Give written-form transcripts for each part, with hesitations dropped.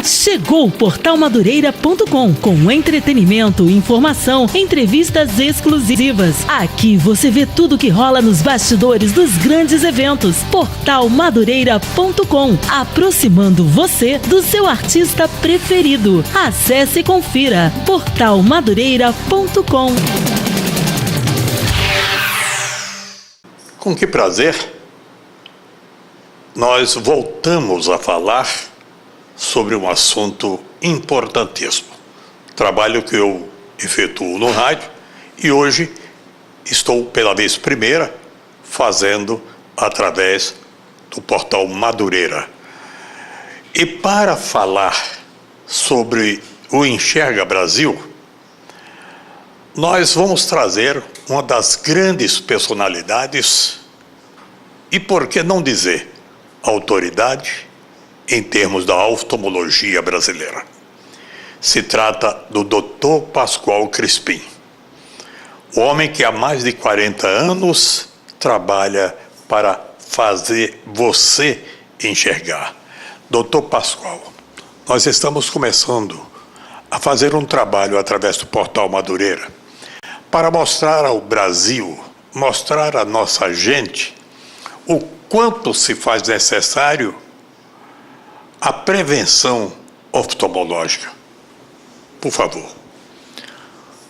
Chegou o Portal Madureira.com com entretenimento, informação, entrevistas exclusivas. Aqui você vê tudo que rola nos bastidores dos grandes eventos. Portal Madureira.com, aproximando você do seu artista preferido. Acesse e confira. Portal Madureira.com. Com que prazer nós voltamos a falar sobre um assunto importantíssimo. Trabalho que eu efetuo no rádio e hoje estou pela vez primeira fazendo através do Portal Madureira. E para falar sobre o Enxerga Brasil, nós vamos trazer uma das grandes personalidades e, por que não dizer, autoridade em termos da oftalmologia brasileira. Se trata do Dr. Pascoal Crispim, o homem que há mais de 40 anos trabalha para fazer você enxergar. Dr. Pascoal, nós estamos começando a fazer um trabalho através do Portal Madureira para mostrar ao Brasil, mostrar à nossa gente o quanto se faz necessário a prevenção oftalmológica. Por favor.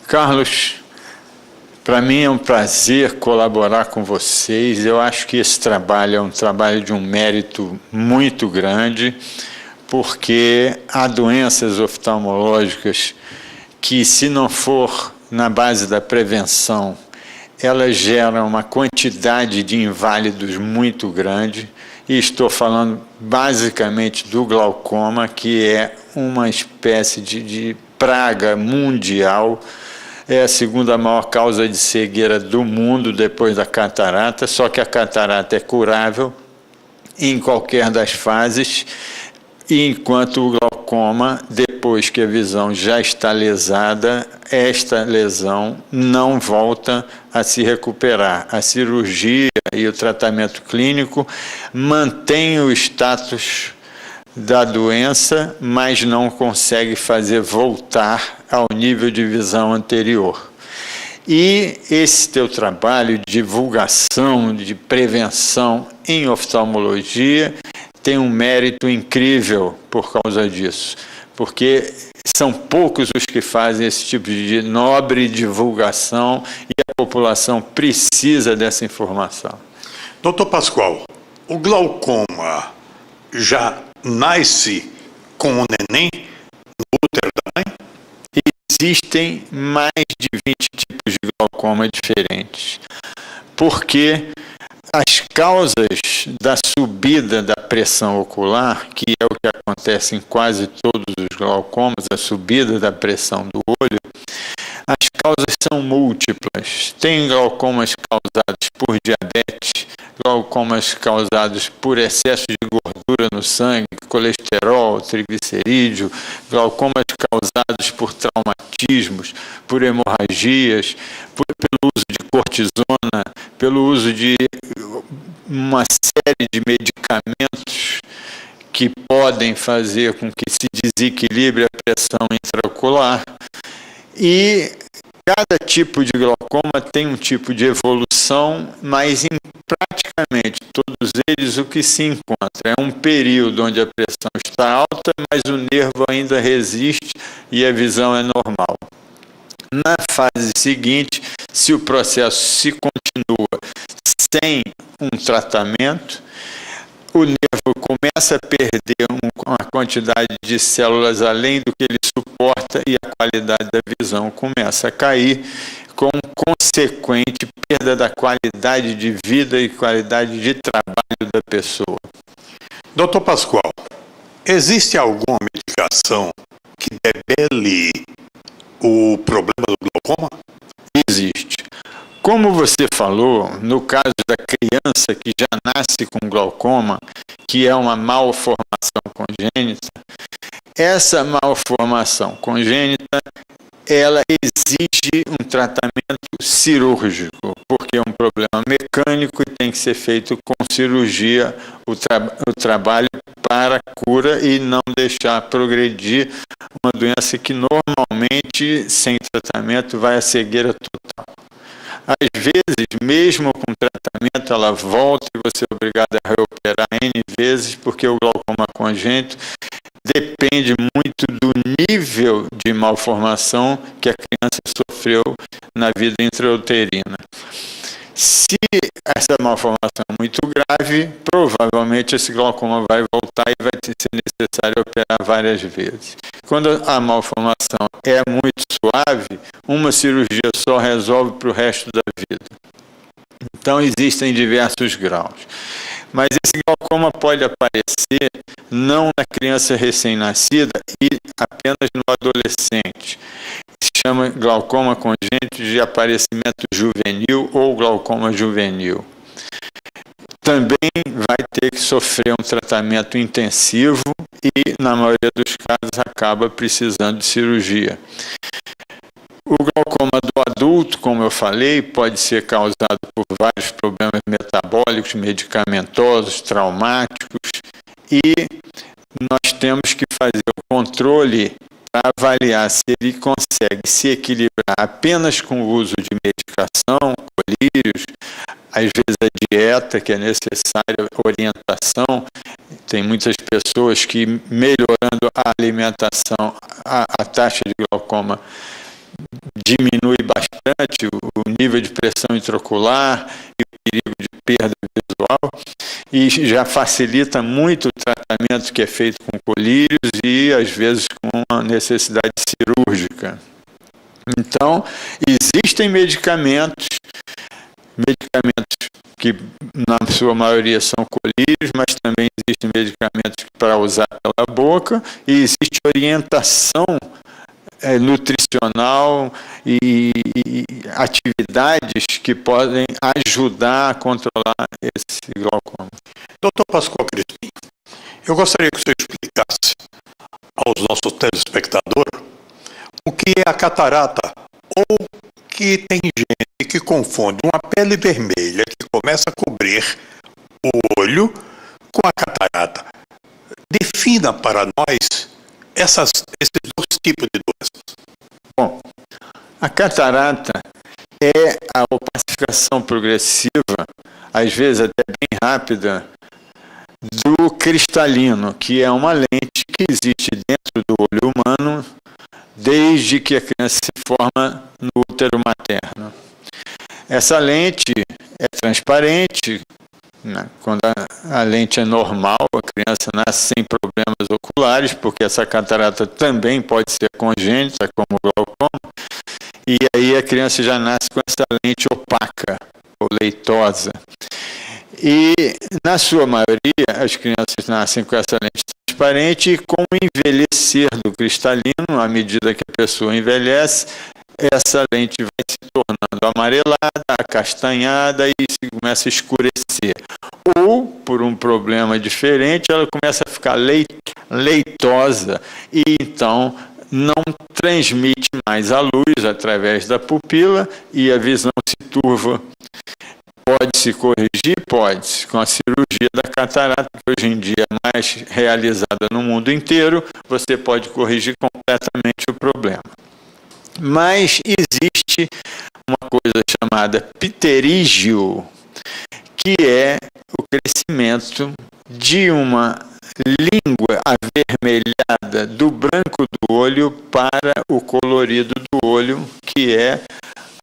Carlos, para mim é um prazer colaborar com vocês. Eu acho que esse trabalho é um trabalho de um mérito muito grande, porque há doenças oftalmológicas que, se não for na base da prevenção, elas geram uma quantidade de inválidos muito grande. E estou falando basicamente do glaucoma, que é uma espécie de praga mundial. É a segunda maior causa de cegueira do mundo depois da catarata, só que a catarata é curável em qualquer das fases, enquanto o glaucoma, depois que a visão já está lesada, esta lesão não volta a se recuperar. A cirurgia e o tratamento clínico mantém o status da doença, mas não consegue fazer voltar ao nível de visão anterior. E esse teu trabalho de divulgação, de prevenção em oftalmologia tem um mérito incrível por causa disso, porque são poucos os que fazem esse tipo de nobre divulgação e a população precisa dessa informação. Doutor Pascoal, o glaucoma já nasce com o neném no útero da mãe? Existem mais de 20 tipos de glaucoma diferentes, porque as causas da subida da pressão ocular, que é o que acontece em quase todos os glaucomas, a subida da pressão do olho, as causas são múltiplas. Tem glaucomas causados por diabetes, glaucomas causados por excesso de gordura no sangue, colesterol, triglicerídeo, glaucomas causados por traumatismos, por hemorragias, pelo uso de cortisona, pelo uso de uma série de medicamentos que podem fazer com que se desequilibre a pressão intraocular. E cada tipo de glaucoma tem um tipo de evolução, mas em praticamente todos eles o que se encontra é um período onde a pressão está alta, mas o nervo ainda resiste e a visão é normal. Na fase seguinte, se o processo se continua sem um tratamento, o nervo começa a perder uma quantidade de células além do que ele suporta e a qualidade da visão começa a cair, com consequente perda da qualidade de vida e qualidade de trabalho da pessoa. Doutor Pascoal, existe alguma medicação que debele o problema do glaucoma? Existe. Como você falou, no caso da criança que já nasce com glaucoma, que é uma malformação congênita, essa malformação congênita ela exige um tratamento cirúrgico, porque é um problema mecânico e tem que ser feito com cirurgia o trabalho para a cura e não deixar progredir uma doença que normalmente, sem tratamento, vai à cegueira total. Às vezes, mesmo com tratamento, ela volta e você é obrigado a reoperar N vezes, porque o glaucoma congênito depende muito do nível de malformação que a criança sofreu na vida intrauterina. Se essa malformação é muito grave, provavelmente esse glaucoma vai voltar e vai ser necessário operar várias vezes. Quando a malformação é muito suave, uma cirurgia só resolve para o resto da vida. Então existem diversos graus. Mas esse glaucoma pode aparecer não na criança recém-nascida e apenas no adolescente. Se chama glaucoma congênito de aparecimento juvenil ou glaucoma juvenil. Também vai ter que sofrer um tratamento intensivo e, na maioria dos casos, acaba precisando de cirurgia. O glaucoma do adulto, como eu falei, pode ser causado por vários problemas metabólicos, medicamentosos, traumáticos, e nós temos que fazer o controle para avaliar se ele consegue se equilibrar apenas com o uso de medicação, colírios, às vezes a dieta, que é necessária, orientação. Tem muitas pessoas que, melhorando a alimentação, a taxa de glaucoma diminui bastante, o nível de pressão intraocular e o perigo de perda visual, e já facilita muito o tratamento que é feito com colírios e, às vezes, com uma necessidade cirúrgica. Então, existem medicamentos que, na sua maioria, são colírios, mas também existem medicamentos para usar pela boca, e existe orientação nutricional e atividades que podem ajudar a controlar esse glaucoma. Doutor Pascoal Crispim, eu gostaria que você explicasse aos nossos telespectadores o que é a catarata, ou que tem gente que confunde uma pele vermelha que começa a cobrir o olho com a catarata. Defina para nós esses dois tipos de doenças. Bom, a catarata é a opacificação progressiva, às vezes até bem rápida, do cristalino, que é uma lente que existe dentro do olho humano desde que a criança se forma no útero materno. Essa lente é transparente, né? Quando a lente é normal, a criança nasce sem problemas oculares, porque essa catarata também pode ser congênita, como o glaucoma, e aí a criança já nasce com essa lente opaca ou leitosa. E, na sua maioria, as crianças nascem com essa lente transparente, e com o envelhecer do cristalino, à medida que a pessoa envelhece, essa lente vai se tornando amarelada, acastanhada e começa a escurecer. Ou, por um problema diferente, ela começa a ficar leitosa e, então, não transmite mais a luz através da pupila e a visão se turva. Pode-se corrigir? Pode-se. Com a cirurgia da catarata, que hoje em dia é mais realizada no mundo inteiro, você pode corrigir completamente o problema. Mas existe uma coisa chamada pterígio, que é o crescimento de uma língua avermelhada do branco do olho para o colorido do olho, que é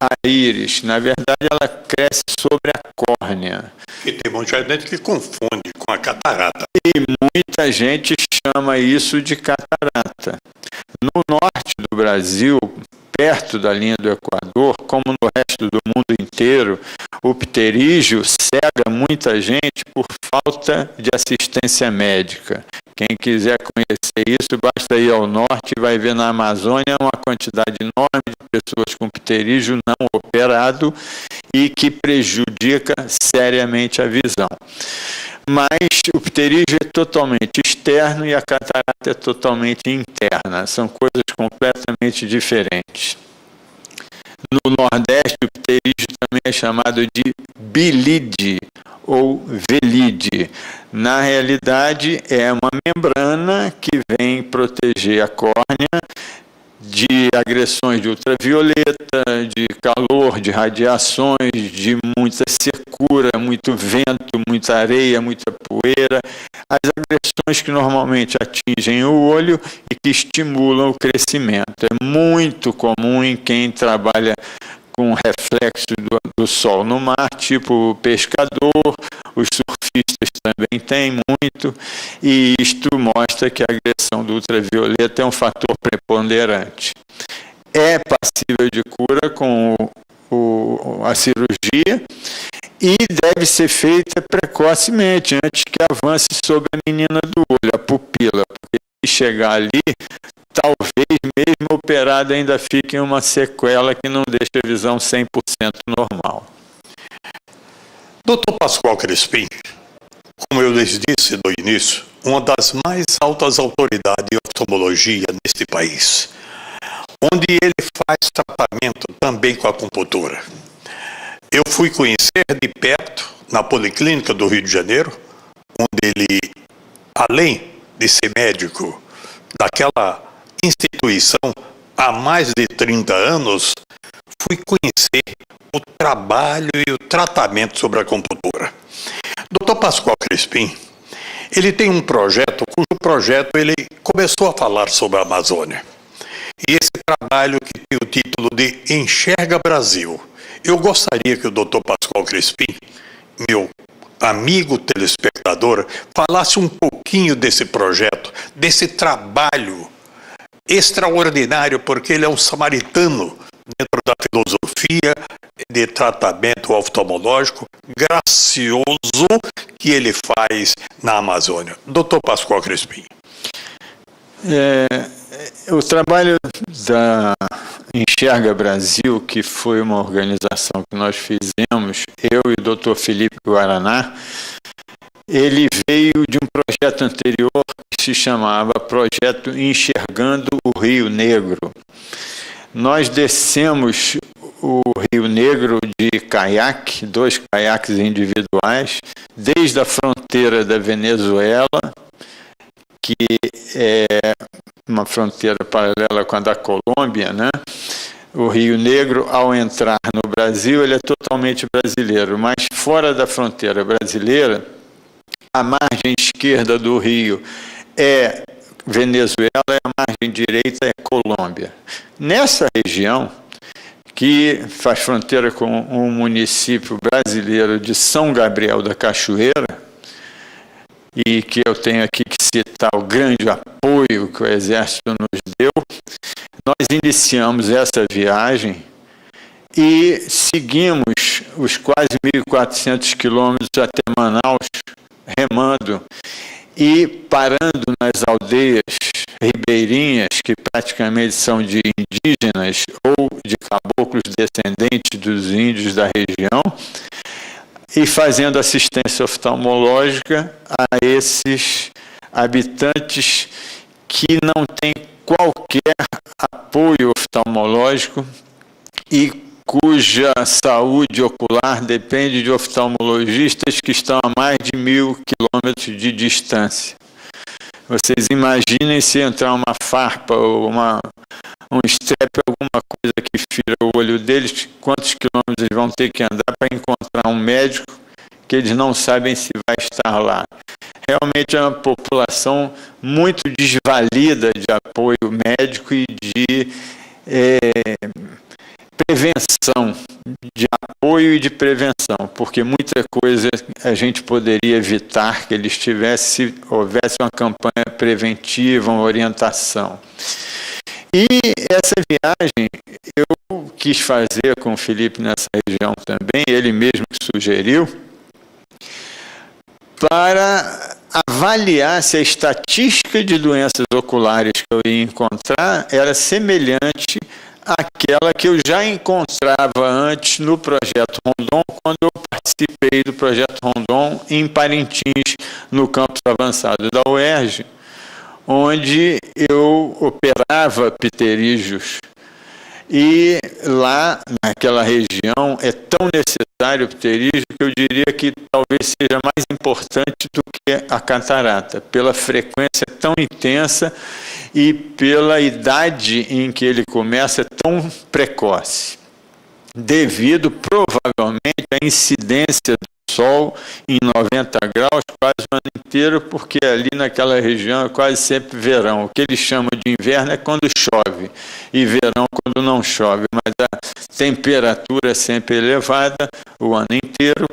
a íris. Na verdade, ela cresce sobre a córnea. E tem muita gente que confunde com a catarata. E muita gente chama isso de catarata. No norte do Brasil, perto da linha do Equador, como no resto do mundo inteiro, o pterígio cega muita gente por falta de assistência médica. Quem quiser conhecer isso, basta ir ao norte e vai ver na Amazônia uma quantidade enorme de pessoas com pterígio não operado e que prejudica seriamente a visão. mas o pterígio é totalmente externo e a catarata é totalmente interna. São coisas completamente diferentes. No Nordeste, o pterígio também é chamado de bilide ou velide. Na realidade, é uma membrana que vem proteger a córnea de agressões de ultravioleta, de calor, de radiações, de muita secura, muito vento, muita areia, muita poeira, as agressões que normalmente atingem o olho e que estimulam o crescimento. É muito comum em quem trabalha com reflexo do sol no mar, tipo o pescador, os surfistas também têm muito, e isto mostra que a agressão do ultravioleta é um fator preponderante. É passível de cura com a cirurgia e deve ser feita precocemente, antes que avance sobre a menina do olho, a pupila, porque se chegar ali, talvez mesmo operada ainda fique em uma sequela que não deixa a visão 100% normal. Dr. Pascoal Crispim, como eu lhes disse no início, uma das mais altas autoridades em oftalmologia neste país, onde ele faz tratamento também com a acupuntura. Eu fui conhecer de perto, na Policlínica do Rio de Janeiro, onde ele, além de ser médico daquela instituição há mais de 30 anos, fui conhecer o trabalho e o tratamento sobre a acupuntura. Dr. Pascoal Crispim, ele tem um projeto, cujo projeto ele começou a falar sobre a Amazônia. E esse trabalho que tem o título de Enxerga Brasil. Eu gostaria que o Dr. Pascoal Crispim, meu amigo telespectador, falasse um pouquinho desse projeto, desse trabalho extraordinário, porque ele é um samaritano dentro da filosofia de tratamento oftalmológico gracioso que ele faz na Amazônia. Dr. Pascoal Crispim. O trabalho da Enxerga Brasil, que foi uma organização que nós fizemos, eu e o Dr. Felipe Guaraná, ele veio de um projeto anterior que se chamava Projeto Enxergando o Rio Negro. Nós descemos o Rio Negro de caiaque, 2 caiaques individuais, desde a fronteira da Venezuela, que é uma fronteira paralela com a da Colômbia, né? O Rio Negro, ao entrar no Brasil, ele é totalmente brasileiro, mas fora da fronteira brasileira, a margem esquerda do rio é Venezuela e a margem direita é Colômbia. Nessa região, que faz fronteira com o município brasileiro de São Gabriel da Cachoeira, e que eu tenho aqui que citar o grande apoio que o Exército nos deu, nós iniciamos essa viagem e seguimos os quase 1.400 quilômetros até Manaus, remando e parando nas aldeias ribeirinhas, que praticamente são de indígenas ou de caboclos descendentes dos índios da região, e fazendo assistência oftalmológica a esses habitantes que não têm qualquer apoio oftalmológico e cuja saúde ocular depende de oftalmologistas que estão a mais de 1.000 quilômetros de distância. Vocês imaginem se entrar uma farpa ou um estrepe, alguma coisa que fira o olho deles, quantos quilômetros eles vão ter que andar para encontrar um médico que eles não sabem se vai estar lá. Realmente é uma população muito desvalida de apoio médico e de prevenção, de apoio e de prevenção, porque muita coisa a gente poderia evitar que eles tivessem, se houvesse uma campanha preventiva, uma orientação. E essa viagem eu quis fazer com o Felipe nessa região também, ele mesmo que sugeriu, para avaliar se a estatística de doenças oculares que eu ia encontrar era semelhante aquela que eu já encontrava antes no Projeto Rondon, quando eu participei do Projeto Rondon em Parintins, no campus avançado da UERJ, onde eu operava pterídeos. E lá, naquela região, é tão necessário o pterídeo que eu diria que talvez seja mais importante do que a catarata, pela frequência tão intensa e pela idade em que ele começa tão precoce, devido provavelmente à incidência do sol em 90 graus quase o ano inteiro, porque ali naquela região é quase sempre verão. O que eles chamam de inverno é quando chove e verão quando não chove, mas a temperatura é sempre elevada o ano inteiro,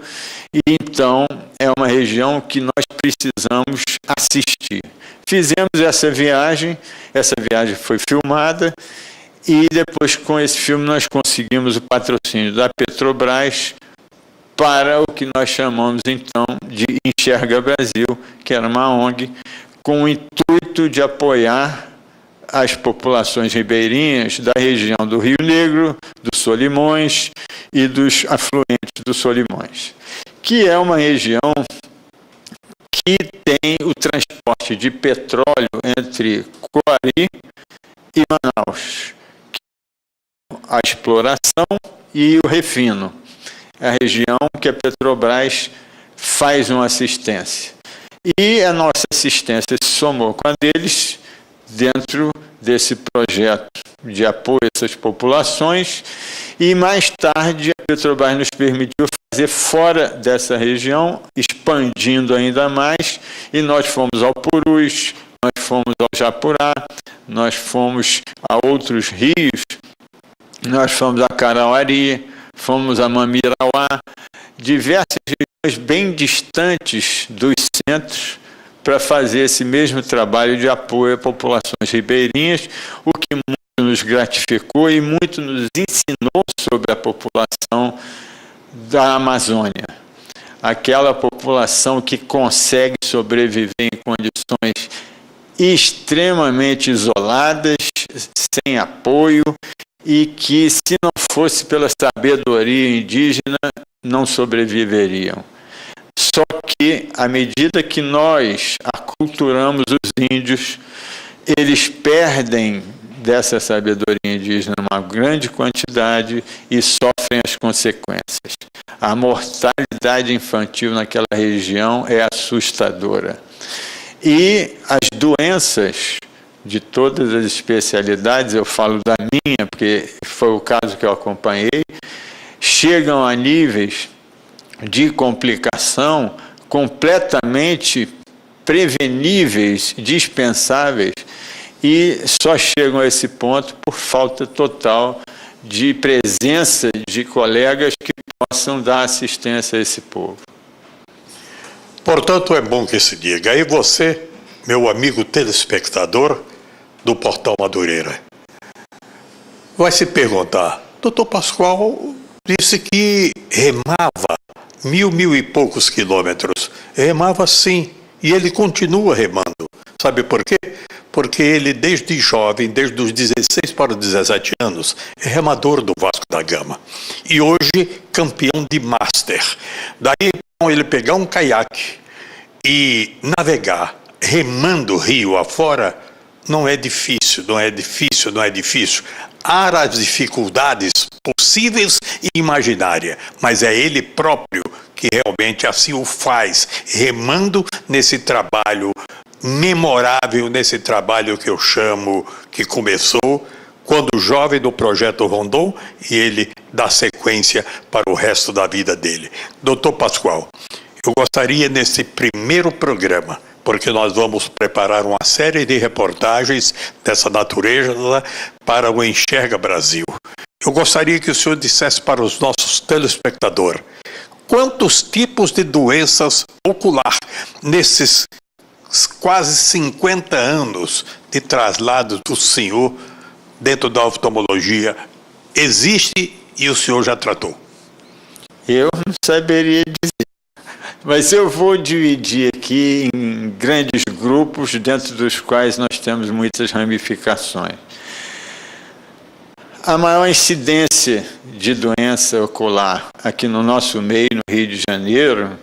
e então é uma região que nós precisamos assistir. Fizemos essa viagem foi filmada, e depois com esse filme nós conseguimos o patrocínio da Petrobras para o que nós chamamos então de Enxerga Brasil, que era uma ONG com o intuito de apoiar as populações ribeirinhas da região do Rio Negro, do Solimões e dos afluentes do Solimões, que é uma região que tem o transporte de petróleo entre Coari e Manaus, a exploração e o refino. É a região que a Petrobras faz uma assistência. E a nossa assistência se somou com a deles dentro desse projeto de apoio a essas populações, e mais tarde a Petrobras nos permitiu fazer fora dessa região, expandindo ainda mais, e nós fomos ao Purus, nós fomos ao Japurá, nós fomos a outros rios, nós fomos a Carauari, fomos a Mamirauá, diversas regiões bem distantes dos centros, para fazer esse mesmo trabalho de apoio a populações ribeirinhas, o que muito nos gratificou e muito nos ensinou sobre a população da Amazônia. Aquela população que consegue sobreviver em condições extremamente isoladas, sem apoio, e que, se não fosse pela sabedoria indígena, não sobreviveriam. Só que, à medida que nós aculturamos os índios, eles perdem dessa sabedoria indígena uma grande quantidade e sofrem as consequências. A mortalidade infantil naquela região é assustadora. E as doenças de todas as especialidades, eu falo da minha, porque foi o caso que eu acompanhei, chegam a níveis de complicação completamente preveníveis, dispensáveis, e só chegam a esse ponto por falta total de presença de colegas que possam dar assistência a esse povo. Portanto, é bom que se diga. Aí você, meu amigo telespectador do Portal Madureira, vai se perguntar: doutor Pascoal disse que remava 1.000 e poucos quilômetros. Remava sim, e ele continua remando. Sabe por quê? Porque ele, desde jovem, desde os 16 para os 17 anos, é remador do Vasco da Gama. E hoje, campeão de Master. Daí, então, ele pegar um caiaque e navegar, remando rio afora, não é difícil, não é difícil, não é difícil. Há as dificuldades possíveis e imaginárias, mas é ele próprio que realmente assim o faz, remando nesse trabalho memorável, nesse trabalho que eu chamo, que começou quando jovem do Projeto Rondon, e ele dá sequência para o resto da vida dele. Doutor Pascoal, eu gostaria nesse primeiro programa, porque nós vamos preparar uma série de reportagens dessa natureza para o Enxerga Brasil. Eu gostaria que o senhor dissesse para os nossos telespectadores quantos tipos de doenças ocular nesses quase 50 anos de traslado do senhor dentro da oftalmologia existe e o senhor já tratou? Eu não saberia dizer, mas eu vou dividir aqui em grandes grupos, dentro dos quais nós temos muitas ramificações. A maior incidência de doença ocular aqui no nosso meio, no Rio de Janeiro,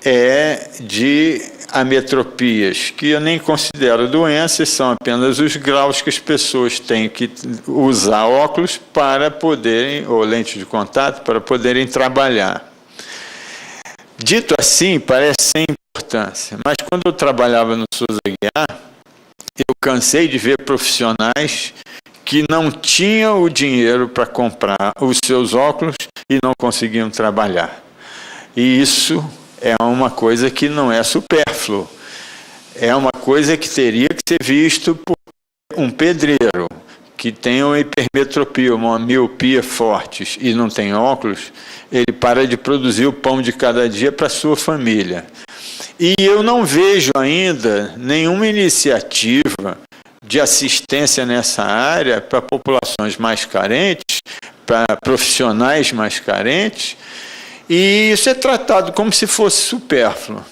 é de ametropias, que eu nem considero doenças, são apenas os graus que as pessoas têm que usar óculos para poderem, ou lente de contato, para poderem trabalhar. Dito assim, parece sem importância, mas quando eu trabalhava no Souza Aguiar, eu cansei de ver profissionais que não tinham o dinheiro para comprar os seus óculos e não conseguiam trabalhar. E isso é uma coisa que não é supérfluo. É uma coisa que teria que ser visto por um pedreiro que tem uma hipermetropia, uma miopia fortes e não tem óculos, ele para de produzir o pão de cada dia para a sua família. E eu não vejo ainda nenhuma iniciativa de assistência nessa área para populações mais carentes, para profissionais mais carentes, e isso é tratado como se fosse supérfluo.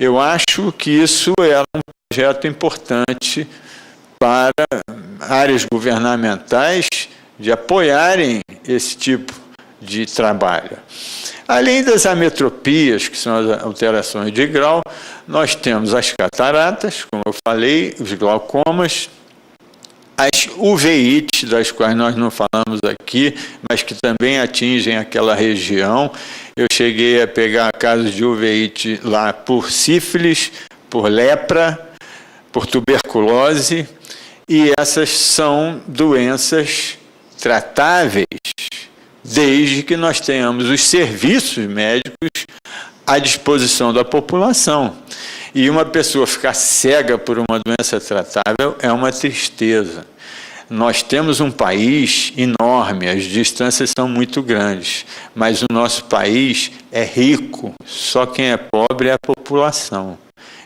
Eu acho que isso é um projeto importante para áreas governamentais de apoiarem esse tipo de trabalho. Além das ametropias, que são as alterações de grau, nós temos as cataratas, como eu falei, os glaucomas, as uveites, das quais nós não falamos aqui, mas que também atingem aquela região. Eu cheguei a pegar casos de uveite lá por sífilis, por lepra, por tuberculose, e essas são doenças tratáveis, desde que nós tenhamos os serviços médicos à disposição da população. E uma pessoa ficar cega por uma doença tratável é uma tristeza. Nós temos um país enorme, as distâncias são muito grandes, mas o nosso país é rico, só quem é pobre é a população.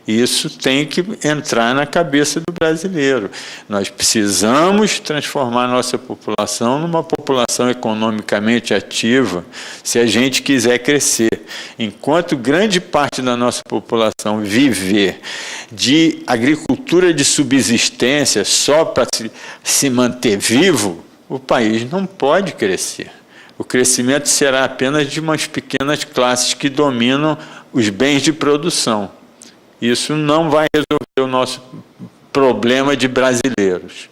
Isso tem que entrar na cabeça do brasileiro. Nós precisamos transformar a nossa população numa população economicamente ativa, se a gente quiser crescer. Enquanto grande parte da nossa população viver de agricultura de subsistência só para se manter vivo, o país não pode crescer. O crescimento será apenas de umas pequenas classes que dominam os bens de produção. Isso não vai resolver o nosso problema de brasileiros.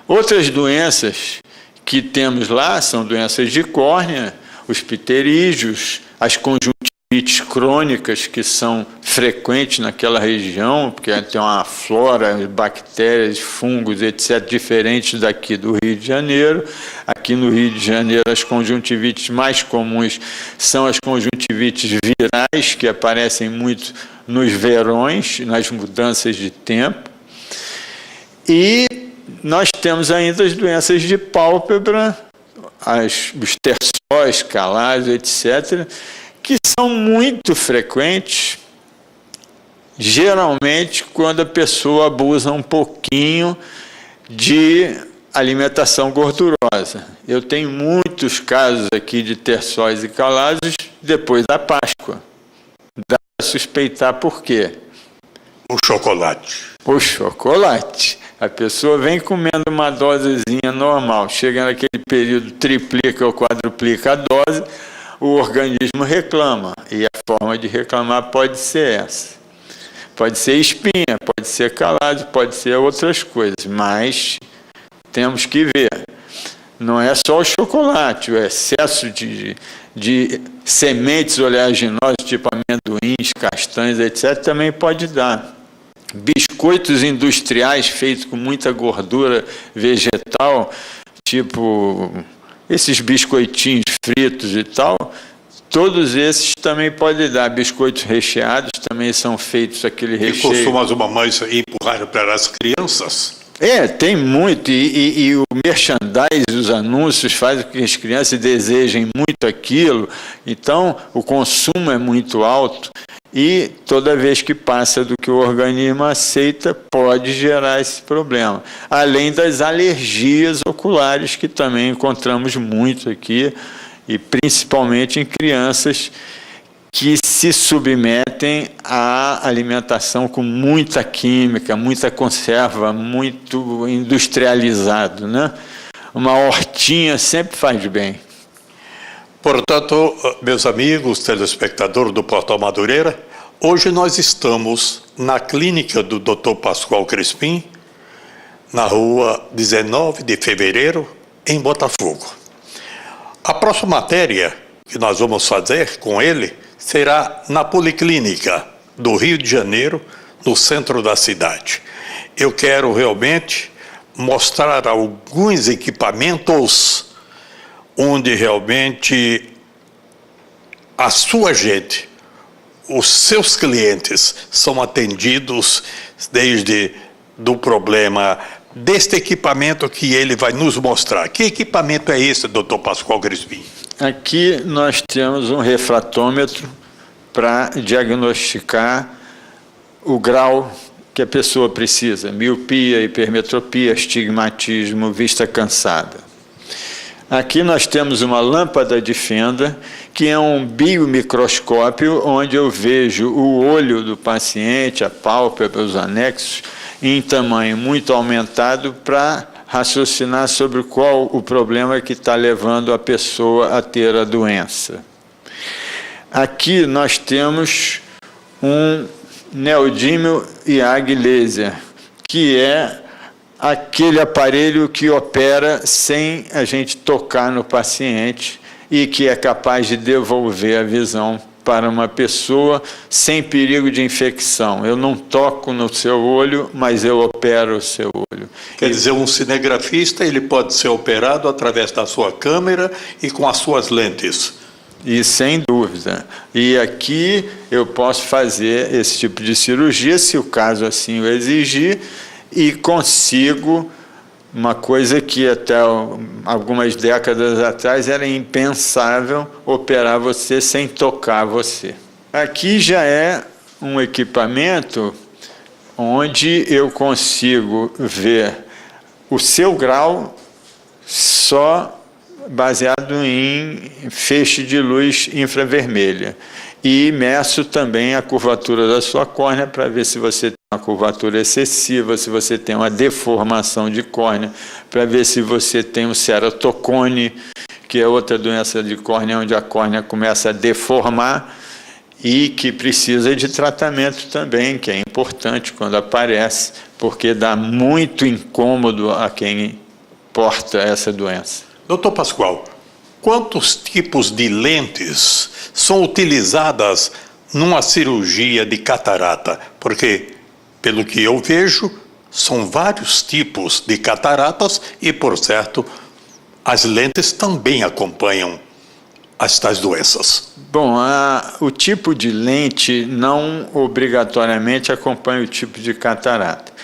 Outras doenças que temos lá são doenças de córnea, os pterígios, as conjuntivites crônicas, que são frequentes naquela região, porque tem uma flora, bactérias, fungos, etc., diferentes daqui do Rio de Janeiro. Aqui no Rio de Janeiro, as conjuntivites mais comuns são as conjuntivites virais, que aparecem muito nos verões, nas mudanças de tempo. E nós temos ainda as doenças de pálpebra, os terçóis, calásios, etc., que são muito frequentes, geralmente quando a pessoa abusa um pouquinho de alimentação gordurosa. Eu tenho muitos casos aqui de terçóis e calásios depois da Páscoa. Dá para suspeitar por quê? O chocolate. O chocolate. A pessoa vem comendo uma dosezinha normal, chega naquele período, triplica ou quadruplica a dose, o organismo reclama. E a forma de reclamar pode ser essa. Pode ser espinha, pode ser calásio, pode ser outras coisas, mas temos que ver. Não é só o chocolate, o excesso de sementes oleaginosas, tipo amendoins, castanhas, etc., também pode dar. Biscoitos industriais feitos com muita gordura vegetal, tipo esses biscoitinhos fritos e tal, todos esses também podem dar. Biscoitos recheados também são feitos aquele recheio. E costumam as mamães empurrar para as crianças? Tem muito, e o merchandising, os anúncios fazem com que as crianças desejem muito aquilo, então o consumo é muito alto, e toda vez que passa do que o organismo aceita, pode gerar esse problema. Além das alergias oculares, que também encontramos muito aqui, e principalmente em crianças que se submetem à alimentação com muita química, muita conserva, muito industrializado, né? uma hortinha sempre faz bem. Portanto, meus amigos, telespectadores do Portal Madureira, hoje nós estamos na clínica do Dr. Pascoal Crispim, na rua 19 de fevereiro, em Botafogo. A próxima matéria que nós vamos fazer com ele será na Policlínica do Rio de Janeiro, no centro da cidade. Eu quero realmente mostrar alguns equipamentos onde realmente a sua gente, os seus clientes são atendidos desde do problema deste equipamento que ele vai nos mostrar. Que equipamento é esse, Dr. Pascoal Crispim? Aqui nós temos um refratômetro para diagnosticar o grau que a pessoa precisa, miopia, hipermetropia, astigmatismo, vista cansada. Aqui nós temos uma lâmpada de fenda, que é um biomicroscópio, onde eu vejo o olho do paciente, a pálpebra, os anexos, em tamanho muito aumentado, para raciocinar sobre qual o problema que está levando a pessoa a ter a doença. Aqui nós temos um neodímio IAG laser, que é aquele aparelho que opera sem a gente tocar no paciente e que é capaz de devolver a visão para uma pessoa sem perigo de infecção. Eu não toco no seu olho, mas eu opero o seu olho. Quer dizer, um cinegrafista ele pode ser operado através da sua câmera e com as suas lentes. E sem dúvida. E aqui eu posso fazer esse tipo de cirurgia, se o caso assim o exigir, e consigo uma coisa que até algumas décadas atrás era impensável, operar você sem tocar você. Aqui já é um equipamento onde eu consigo ver o seu grau só baseado em feixe de luz infravermelha. E meço também a curvatura da sua córnea para ver se você tem uma curvatura excessiva, se você tem uma deformação de córnea, para ver se você tem um ceratocone, que é outra doença de córnea, onde a córnea começa a deformar e que precisa de tratamento também, que é importante quando aparece, porque dá muito incômodo a quem porta essa doença. Doutor Pascoal, quantos tipos de lentes são utilizadas numa cirurgia de catarata? Porque, pelo que eu vejo, são vários tipos de cataratas e, por certo, as lentes também acompanham estas doenças. Bom, o tipo de lente não obrigatoriamente acompanha o tipo de catarata.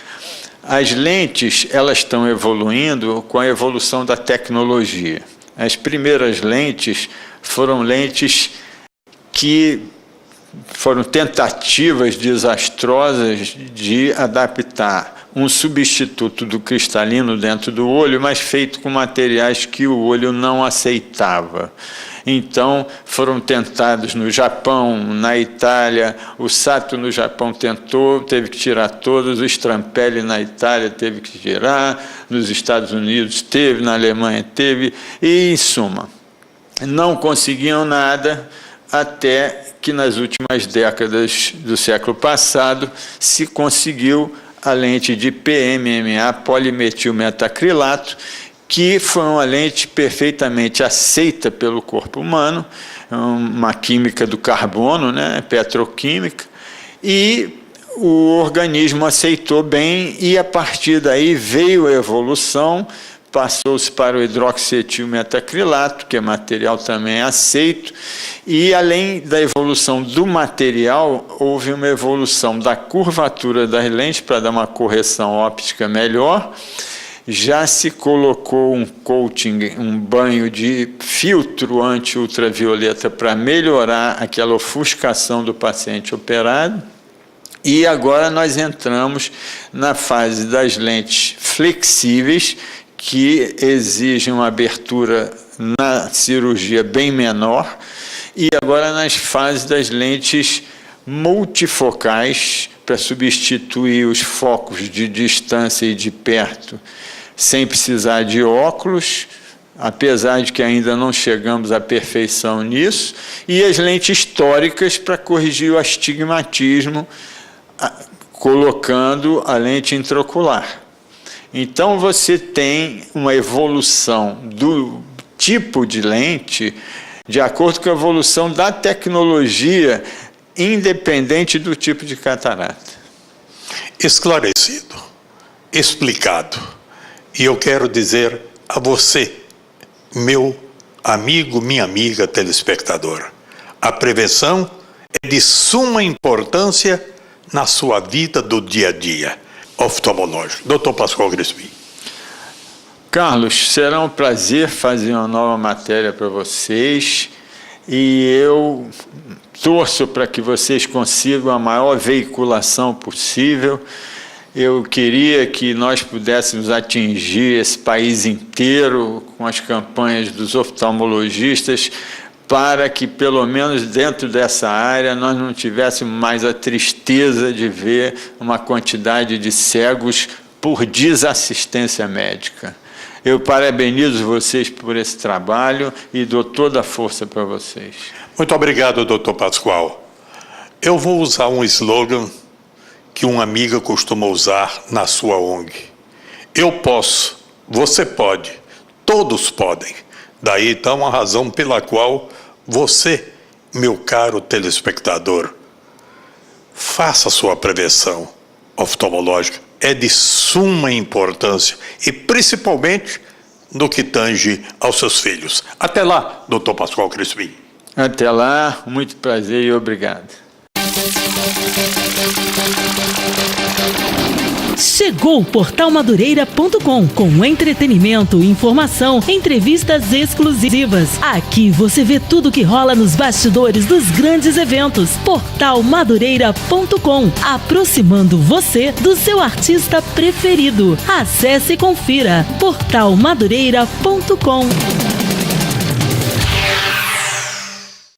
As lentes, elas estão evoluindo com a evolução da tecnologia. As primeiras lentes foram lentes que foram tentativas desastrosas de adaptar um substituto do cristalino dentro do olho, mas feito com materiais que o olho não aceitava. Então, foram tentados no Japão, na Itália, o Sato no Japão tentou, teve que tirar todos, o Strampelli na Itália teve que tirar, nos Estados Unidos teve, na Alemanha teve, e, em suma, não conseguiam nada até que nas últimas décadas do século passado se conseguiu a lente de PMMA, polimetilmetacrilato, que foi uma lente perfeitamente aceita pelo corpo humano, uma química do carbono, né, petroquímica, e o organismo aceitou bem e, a partir daí, veio a evolução, passou-se para o hidroxietilmetacrilato, que é material também aceito, e, além da evolução do material, houve uma evolução da curvatura das lentes para dar uma correção óptica melhor. Já se colocou um coating, um banho de filtro anti-ultravioleta para melhorar aquela ofuscação do paciente operado. E agora nós entramos na fase das lentes flexíveis, que exigem uma abertura na cirurgia bem menor, e agora nas fases das lentes multifocais, para substituir os focos de distância e de perto, sem precisar de óculos, apesar de que ainda não chegamos à perfeição nisso, e as lentes históricas para corrigir o astigmatismo, colocando a lente intraocular. Então, você tem uma evolução do tipo de lente de acordo com a evolução da tecnologia, independente do tipo de catarata. Esclarecido, explicado. E eu quero dizer a você, meu amigo, minha amiga telespectadora, a prevenção é de suma importância na sua vida do dia a dia oftalmológico. Dr. Pascoal Crispim. Carlos, será um prazer fazer uma nova matéria para vocês e eu torço para que vocês consigam a maior veiculação possível. Eu queria que nós pudéssemos atingir esse país inteiro com as campanhas dos oftalmologistas para que, pelo menos dentro dessa área, nós não tivéssemos mais a tristeza de ver uma quantidade de cegos por desassistência médica. Eu parabenizo vocês por esse trabalho e dou toda a força para vocês. Muito obrigado, Dr. Pascoal. Eu vou usar um slogan que uma amiga costuma usar na sua ONG. Eu posso, você pode, todos podem. Daí, então, a razão pela qual você, meu caro telespectador, faça sua prevenção oftalmológica. É de suma importância e principalmente no que tange aos seus filhos. Até lá, Dr. Pascoal Crispim. Até lá, muito prazer e obrigado. Chegou o Portal Madureira.com com entretenimento, informação, entrevistas exclusivas. Aqui você vê tudo que rola nos bastidores dos grandes eventos. Portal Madureira.com, aproximando você do seu artista preferido. Acesse e confira portalmadureira.com.